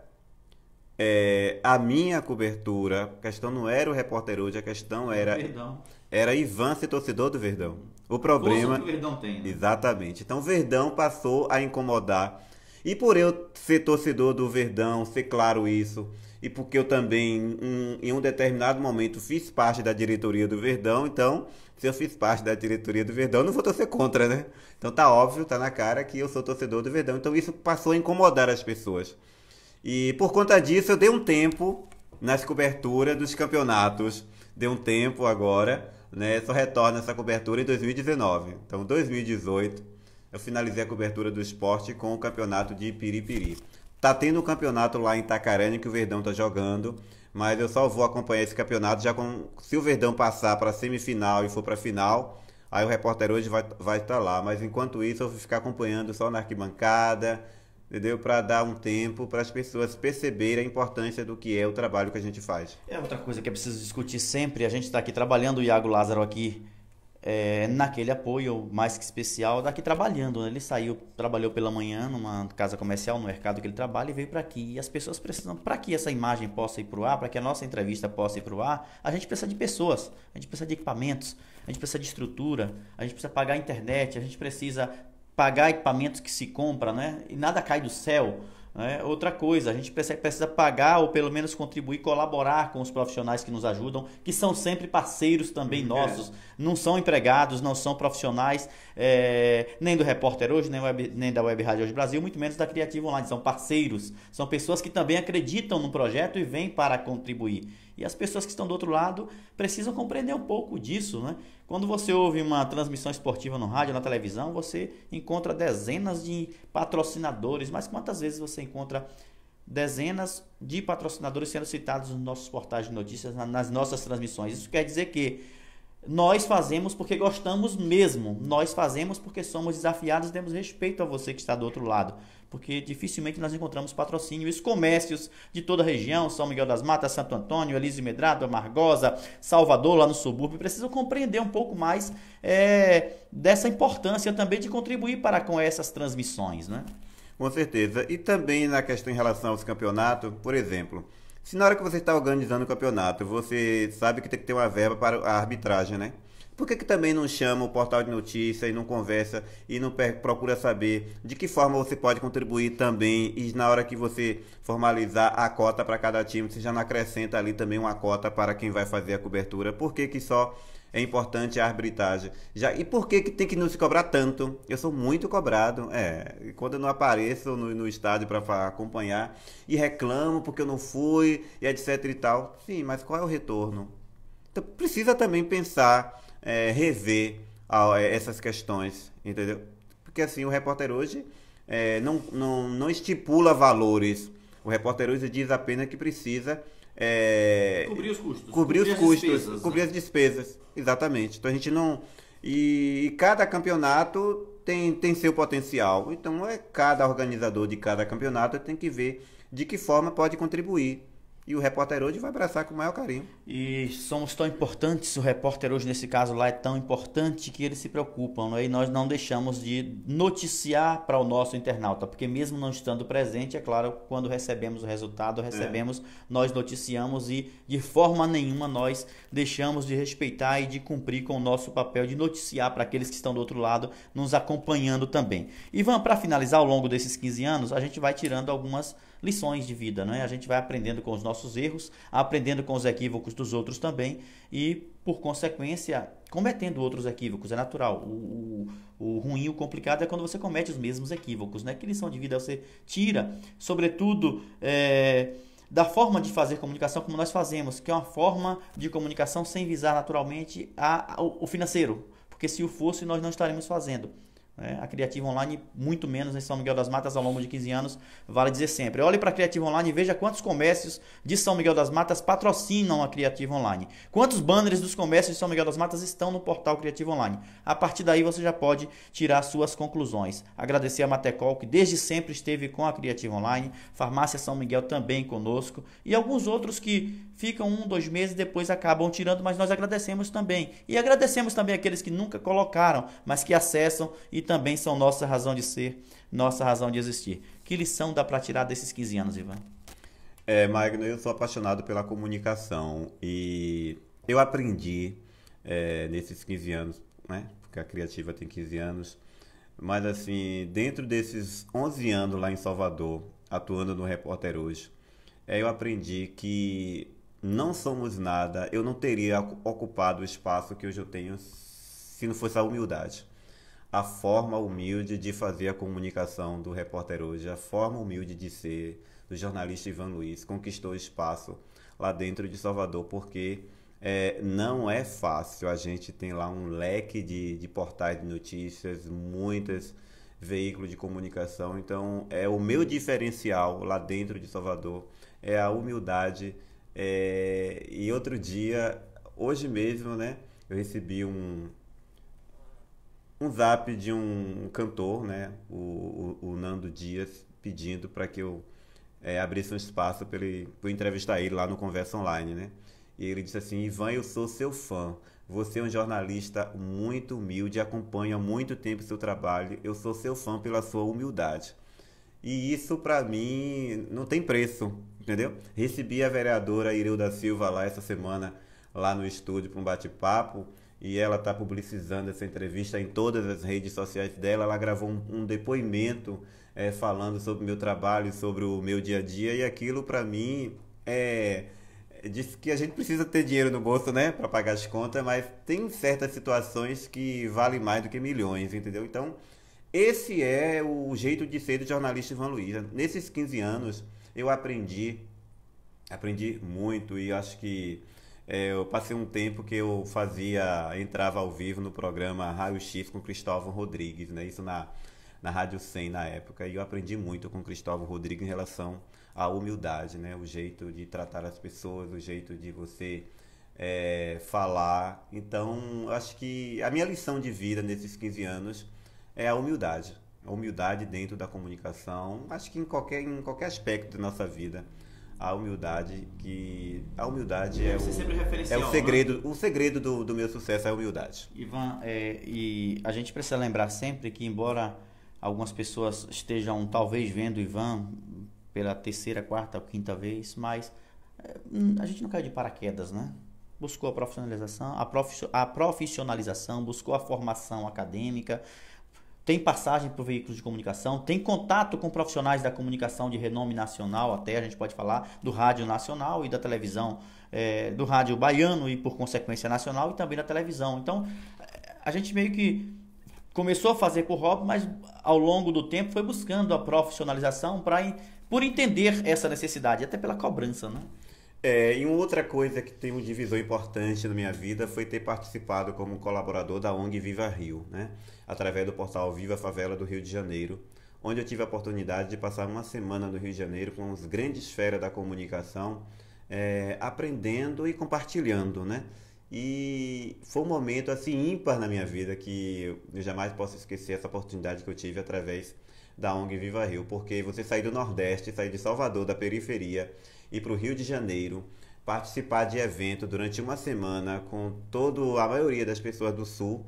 a minha cobertura, a questão não era o Repórter Hoje, a questão era Ivan ser torcedor do Verdão. O problema que o Verdão tem, né? Exatamente. Então, o Verdão passou a incomodar. E por eu ser torcedor do Verdão, ser claro isso, e porque eu também, em um determinado momento, fiz parte da diretoria do Verdão, então, se eu fiz parte da diretoria do Verdão, eu não vou torcer contra, né? Então tá óbvio, tá na cara que eu sou torcedor do Verdão, então isso passou a incomodar as pessoas. E por conta disso, eu dei um tempo nas coberturas dos campeonatos, dei um tempo agora, né? Só retorno essa cobertura em 2019. Então, 2018, eu finalizei a cobertura do esporte com o campeonato de Piripiri. Tá tendo um campeonato lá em Itacarana que o Verdão tá jogando, mas eu só vou acompanhar esse campeonato se o Verdão passar para a semifinal e for para a final, aí o Repórter Hoje vai estar lá. Mas enquanto isso eu vou ficar acompanhando só na arquibancada, entendeu? Para dar um tempo para as pessoas perceberem a importância do que é o trabalho que a gente faz. Outra coisa que é preciso discutir sempre, a gente está aqui trabalhando, o Iago Lázaro aqui, naquele apoio mais que especial, daqui trabalhando, né? Ele trabalhou pela manhã numa casa comercial, no mercado que ele trabalha, e veio para aqui. E as pessoas precisam, para que essa imagem possa ir para o ar, para que a nossa entrevista possa ir para o ar, a gente precisa de pessoas, a gente precisa de equipamentos, a gente precisa de estrutura, a gente precisa pagar a internet, a gente precisa pagar equipamentos que se compra, né? E nada cai do céu. né? Outra coisa, a gente precisa pagar ou pelo menos contribuir, colaborar com os profissionais que nos ajudam, que são sempre parceiros também nossos, não são empregados, não são profissionais, nem do Repórter Hoje, nem da Web Rádio Hoje Brasil, muito menos da Criativo Online, são parceiros, são pessoas que também acreditam no projeto e vêm para contribuir. E as pessoas que estão do outro lado precisam compreender um pouco disso, né? Quando você ouve uma transmissão esportiva no rádio, na televisão, você encontra dezenas de patrocinadores, mas quantas vezes você encontra dezenas de patrocinadores sendo citados nos nossos portais de notícias, nas nossas transmissões? Isso quer dizer que nós fazemos porque gostamos mesmo, nós fazemos porque somos desafiados e temos respeito a você que está do outro lado, porque dificilmente nós encontramos patrocínio. Os comércios de toda a região, São Miguel das Matas, Santo Antônio, Elísio Medrado, Amargosa, Salvador, lá no subúrbio, precisam compreender um pouco mais dessa importância também de contribuir para com essas transmissões, né? Com certeza. E também na questão em relação aos campeonatos, por exemplo, se na hora que você está organizando o campeonato, você sabe que tem que ter uma verba para a arbitragem, né? Por que também não chama o portal de notícias e não conversa e não procura saber de que forma você pode contribuir também, e na hora que você formalizar a cota para cada time, você já não acrescenta ali também uma cota para quem vai fazer a cobertura? Por que só é importante a arbitragem? E por que tem que não se cobrar tanto? Eu sou muito cobrado. Quando eu não apareço no estádio para acompanhar e reclamo porque eu não fui e etc e tal. Sim, mas qual é o retorno? Então precisa também pensar, rever essas questões, entendeu? Porque assim, o Repórter Hoje não estipula valores. O Repórter Hoje diz apenas que precisa cobrir os custos. Cobrir as despesas. Exatamente. Então a gente não... E cada campeonato tem seu potencial. Então cada organizador de cada campeonato tem que ver de que forma pode contribuir. E o Repórter Hoje vai abraçar com o maior carinho. E somos tão importantes, o Repórter Hoje nesse caso lá é tão importante que eles se preocupam, né? E nós não deixamos de noticiar para o nosso internauta, porque mesmo não estando presente, é claro, quando recebemos o resultado, nós noticiamos e de forma nenhuma nós deixamos de respeitar e de cumprir com o nosso papel de noticiar para aqueles que estão do outro lado, nos acompanhando também. E vamos, para finalizar, ao longo desses 15 anos, a gente vai tirando algumas lições de vida, né? A gente vai aprendendo com os nossos erros, aprendendo com os equívocos dos outros também e, por consequência, cometendo outros equívocos. É natural. O ruim, o complicado é quando você comete os mesmos equívocos, né? Que lição de vida você tira, sobretudo da forma de fazer comunicação como nós fazemos, que é uma forma de comunicação sem visar naturalmente o financeiro, porque se o fosse, nós não estaremos fazendo. A Criativo Online, muito menos em São Miguel das Matas ao longo de 15 anos, vale dizer sempre. Olhe para a Criativo Online e veja quantos comércios de São Miguel das Matas patrocinam a Criativo Online. Quantos banners dos comércios de São Miguel das Matas estão no portal Criativo Online. A partir daí você já pode tirar suas conclusões. Agradecer a Matecol, que desde sempre esteve com a Criativo Online, Farmácia São Miguel também conosco, e alguns outros que ficam 1, 2 meses e depois acabam tirando, mas nós agradecemos também. E agradecemos também aqueles que nunca colocaram, mas que acessam e também são nossa razão de ser, nossa razão de existir. Que lição dá para tirar desses 15 anos, Ivan? Magno, eu sou apaixonado pela comunicação e eu aprendi nesses 15 anos, né? Porque a Criativa tem 15 anos, mas assim, dentro desses 11 anos lá em Salvador, atuando no Repórter Hoje, eu aprendi que não somos nada, eu não teria ocupado o espaço que hoje eu tenho se não fosse a humildade. A forma humilde de fazer a comunicação do Repórter Hoje, a forma humilde de ser do jornalista Ivan Luiz, conquistou espaço lá dentro de Salvador, porque não é fácil. A gente tem lá um leque de portais de notícias, muitos veículos de comunicação. Então, o meu diferencial lá dentro de Salvador é a humildade. E outro dia, hoje mesmo, né, eu recebi um zap de um cantor, né, o Nando Dias, pedindo para que eu abrisse um espaço para eu entrevistar ele lá no Conversa Online, né? E ele disse assim: Ivan, eu sou seu fã, você é um jornalista muito humilde, acompanha há muito tempo o seu trabalho, eu sou seu fã pela sua humildade. E isso para mim não tem preço, entendeu? Recebi a vereadora Irilda Silva lá essa semana, lá no estúdio para um bate-papo, e ela está publicizando essa entrevista em todas as redes sociais dela. Ela gravou um depoimento falando sobre o meu trabalho, sobre o meu dia a dia, e aquilo para mim diz que a gente precisa ter dinheiro no bolso, né, para pagar as contas, mas tem certas situações que valem mais do que milhões, entendeu? Então, esse é o jeito de ser do jornalista Ivan Luiz. Nesses 15 anos, eu aprendi muito, e acho que eu passei um tempo que eu entrava ao vivo no programa Raio X com Cristóvão Rodrigues, né? Isso na Rádio 100 na época, e eu aprendi muito com Cristóvão Rodrigues em relação à humildade, né? O jeito de tratar as pessoas, o jeito de você falar. Então, acho que a minha lição de vida nesses 15 anos é a humildade. A humildade dentro da comunicação, acho que em qualquer aspecto da nossa vida. A humildade Você sempre referencial, o segredo, né? O segredo do meu sucesso é a humildade. Ivan, e a gente precisa lembrar sempre que, embora algumas pessoas estejam talvez vendo o Ivan pela terceira, quarta ou quinta vez, mas a gente não caiu de paraquedas, né? Buscou a profissionalização, buscou a formação acadêmica, tem passagem por veículos de comunicação, tem contato com profissionais da comunicação de renome nacional, até a gente pode falar do rádio nacional e da televisão, do rádio baiano e por consequência nacional, e também da televisão. Então, a gente meio que começou a fazer por hobby, mas ao longo do tempo foi buscando a profissionalização por entender essa necessidade, até pela cobrança, né? E uma outra coisa que tem um divisor importante na minha vida foi ter participado como colaborador da ONG Viva Rio, né? Através do portal Viva Favela do Rio de Janeiro, onde eu tive a oportunidade de passar uma semana no Rio de Janeiro com os grandes feras da comunicação, aprendendo e compartilhando, né? E foi um momento assim ímpar na minha vida, que eu jamais posso esquecer essa oportunidade que eu tive através da ONG Viva Rio, porque você sair do Nordeste, sair de Salvador, da periferia, ir para o Rio de Janeiro, participar de evento durante uma semana com a maioria das pessoas do Sul,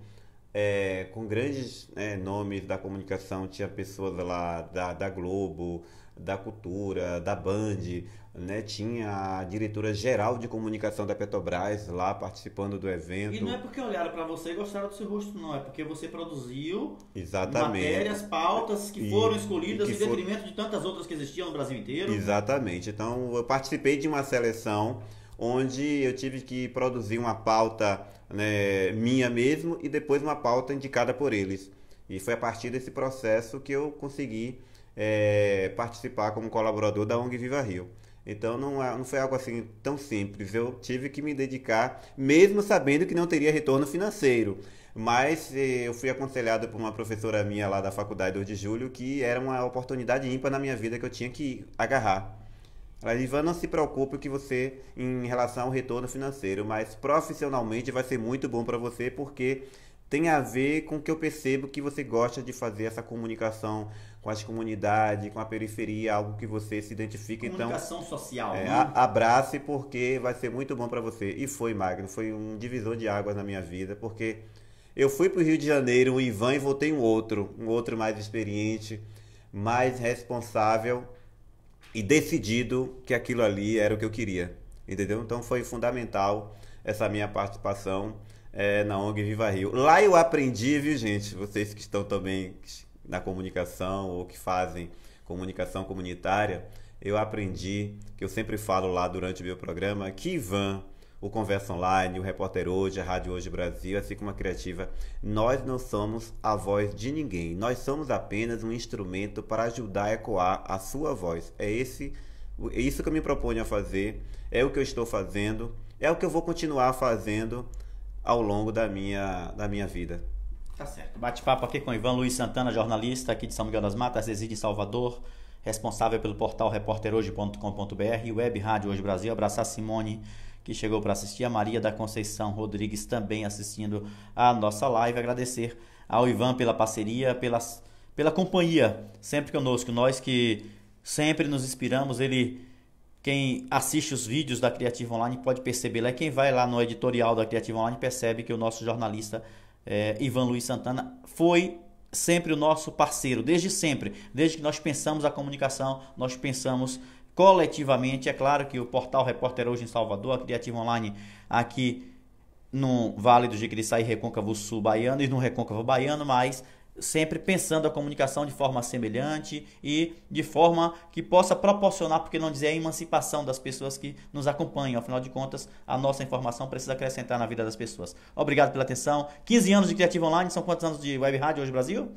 com grandes nomes da comunicação. Tinha pessoas lá da Globo, da Cultura, da Band, né? Tinha a diretora-geral de comunicação da Petrobras lá participando do evento. E não é porque olharam para você e gostaram do seu rosto, não. É porque você produziu Exatamente. Matérias, pautas que foram escolhidas em detrimento de tantas outras que existiam no Brasil inteiro. Exatamente. Então, eu participei de uma seleção onde eu tive que produzir uma pauta, né, minha mesmo, e depois uma pauta indicada por eles. E foi a partir desse processo que eu consegui participar como colaborador da ONG Viva Rio. Então não foi algo assim tão simples. Eu tive que me dedicar, mesmo sabendo que não teria retorno financeiro. Mas eu fui aconselhado por uma professora minha lá da Faculdade 2 de Julho que era uma oportunidade ímpar na minha vida que eu tinha que agarrar. Ela disse: Ivan, não se preocupe que você, em relação ao retorno financeiro, mas profissionalmente vai ser muito bom para você, porque tem a ver com o que eu percebo que você gosta de fazer, essa comunicação com as comunidades, com a periferia, algo que você se identifica. Comunicação então, social. Né? Abrace, porque vai ser muito bom para você. E foi, Magno, foi um divisor de águas na minha vida, porque eu fui para o Rio de Janeiro, um Ivan, e voltei um outro mais experiente, mais responsável e decidido que aquilo ali era o que eu queria, entendeu? Então foi fundamental essa minha participação na ONG Viva Rio. Lá eu aprendi, viu, gente? Vocês que estão também na comunicação ou que fazem comunicação comunitária, eu aprendi, que eu sempre falo lá durante o meu programa, que Ivan, o Conversa Online, o Repórter Hoje, a Rádio Hoje Brasil, assim como a Criativa, nós não somos a voz de ninguém. Nós somos apenas um instrumento para ajudar a ecoar a sua voz. É isso que eu me proponho a fazer, é o que eu estou fazendo, é o que eu vou continuar fazendo ao longo da minha vida. Tá certo. Bate-papo aqui com Ivan Luiz Santana, jornalista aqui de São Miguel das Matas, reside em Salvador, responsável pelo portal repórterhoje.com.br e Web Rádio Hoje Brasil. Abraçar a Simone, que chegou para assistir, a Maria da Conceição Rodrigues também assistindo a nossa live. Agradecer ao Ivan pela parceria, pela companhia, sempre conosco. Nós que sempre nos inspiramos, quem assiste os vídeos da Criativa Online pode perceber lá, quem vai lá no editorial da Criativa Online percebe que o nosso jornalista Ivan Luiz Santana foi sempre o nosso parceiro, desde sempre, desde que nós pensamos a comunicação, nós pensamos coletivamente. É claro que o portal Repórter Hoje em Salvador, a Criativa Online aqui no Vale do Jequitinhonha e Recôncavo Sul baiano e no Recôncavo baiano, mas sempre pensando a comunicação de forma semelhante e de forma que possa proporcionar, por que não dizer, a emancipação das pessoas que nos acompanham. Afinal de contas, a nossa informação precisa acrescentar na vida das pessoas. Obrigado pela atenção. 15 anos de Criativa Online, são quantos anos de Web Rádio hoje no Brasil?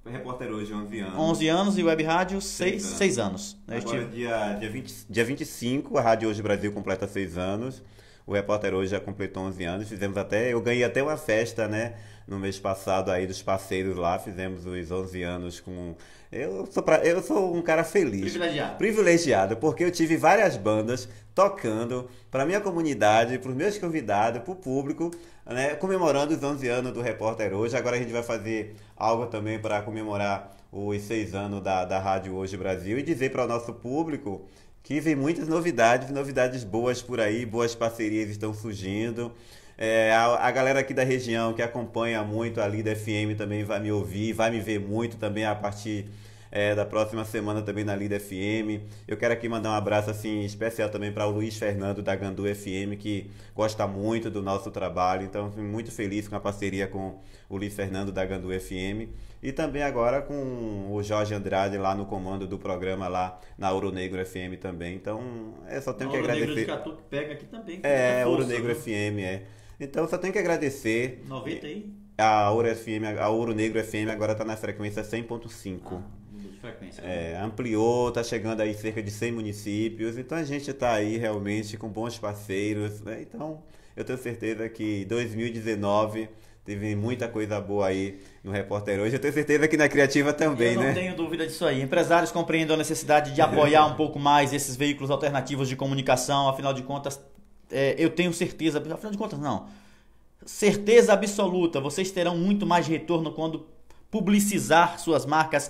Repórter hoje, 11 anos. 11 anos e Web Rádio, 6 anos. Agora, dia 25, a Rádio Hoje Brasil completa 6 anos. O Repórter Hoje já completou 11 anos. Eu ganhei até uma festa, né? No mês passado aí dos parceiros lá, fizemos os 11 anos com... Eu sou um cara feliz. Privilegiado, porque eu tive várias bandas tocando para minha comunidade, para os meus convidados, para o público, né, comemorando os 11 anos do Repórter Hoje. Agora a gente vai fazer algo também para comemorar os 6 anos da Rádio Hoje Brasil e dizer para o nosso público que vem muitas novidades boas por aí, boas parcerias estão surgindo. A galera aqui da região que acompanha muito a Lida FM também vai me ouvir, vai me ver muito também a partir da próxima semana também na Lida FM. Eu quero aqui mandar um abraço assim, especial também para o Luiz Fernando da Gandu FM, que gosta muito do nosso trabalho. Então, fui muito feliz com a parceria com o Luiz Fernando da Gandu FM. E também agora com o Jorge Andrade lá no comando do programa lá na Ouro Negro FM também. Então, só tenho que agradecer. Ouro Negro de Catu que pega aqui também. Ouro Negro FM, Então, só tenho que agradecer. 90 aí? A Ouro Negro FM agora está na frequência 100.5. Ampliou, está chegando aí cerca de 100 municípios. Então, a gente está aí realmente com bons parceiros, né? Então, eu tenho certeza que 2019... teve muita coisa boa aí no Repórter Hoje. Eu tenho certeza que na Criativa também, né? Eu não tenho dúvida disso aí. Empresários compreendem a necessidade de apoiar um pouco mais esses veículos alternativos de comunicação. Afinal de contas, eu tenho certeza... Afinal de contas, não. Certeza absoluta. Vocês terão muito mais retorno quando publicizar suas marcas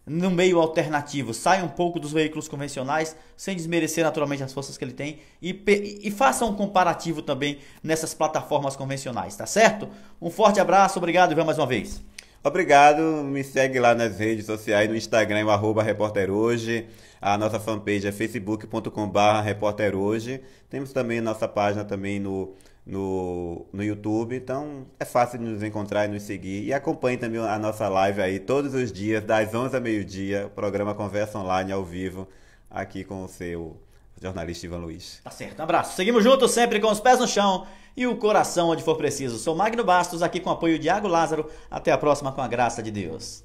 no meio alternativo. Saia um pouco dos veículos convencionais, sem desmerecer naturalmente as forças que ele tem, e faça um comparativo também nessas plataformas convencionais, tá certo? Um forte abraço, obrigado e vamos mais uma vez. Obrigado, me segue lá nas redes sociais, no Instagram, o @repórterhoje, a nossa fanpage é facebook.com/repórterhoje, temos também nossa página também no YouTube, então é fácil de nos encontrar e nos seguir. E acompanhe também a nossa live aí todos os dias, das 11 ao meio-dia, o programa Conversa Online ao vivo, aqui com o seu jornalista Ivan Luiz. Tá certo, um abraço. Seguimos juntos sempre com os pés no chão e o coração onde for preciso. Sou Magno Bastos, aqui com o apoio de Iago Lázaro. Até a próxima, com a graça de Deus.